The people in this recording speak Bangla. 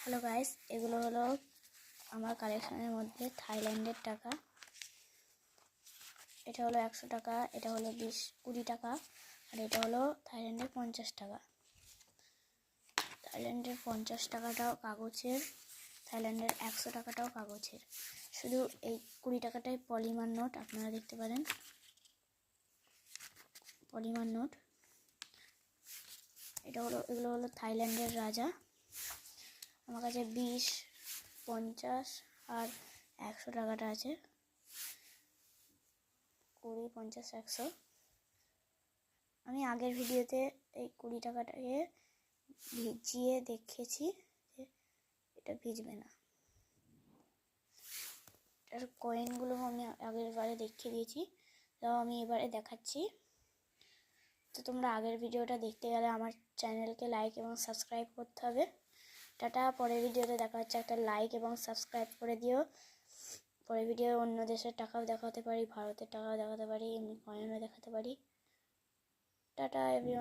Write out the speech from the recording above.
হ্যালো গাইস, এগুলো হলো আমার কালেকশনের মধ্যে থাইল্যান্ডের টাকা। এটা হলো 100 টাকা, এটা হলো 20-20 টাকা, আর এটা হলো থাইল্যান্ডের 50 টাকা। থাইল্যান্ডের 50 টাকাটাও কাগজের, থাইল্যান্ডের 100 টাকাটাও কাগজের। শুধু এই 20 টাকাটাই পলিমার নোট, আপনারা দেখতে পারেন পলিমার নোট। এগুলো হলো থাইল্যান্ডের রাজা। আমার কাছে 20, 50 আর 100 টাকাটা আছে। 20, 50, 100। আমি আগের ভিডিওতে এই 20 টাকাটাকে ভিজিয়ে দেখেছি যে এটা ভিজবে না। এটার কয়েনগুলো আমি আগের বারে দেখিয়ে দিয়েছি, তাও আমি এবারে দেখাচ্ছি। তো তোমরা আগের ভিডিওটা দেখতে গেলে আমার চ্যানেলকে লাইক এবং সাবস্ক্রাইব করতে হবে। টাটা, পরের ভিডিওতে দেখা হচ্ছে। একটা লাইক এবং সাবস্ক্রাইব করে দিও। পরের ভিডিও অন্য দেশের টাকাও দেখাতে পারি, ভারতের টাকাও দেখাতে পারি, এমনি কয়েনও দেখাতে পারি। Tata everyone.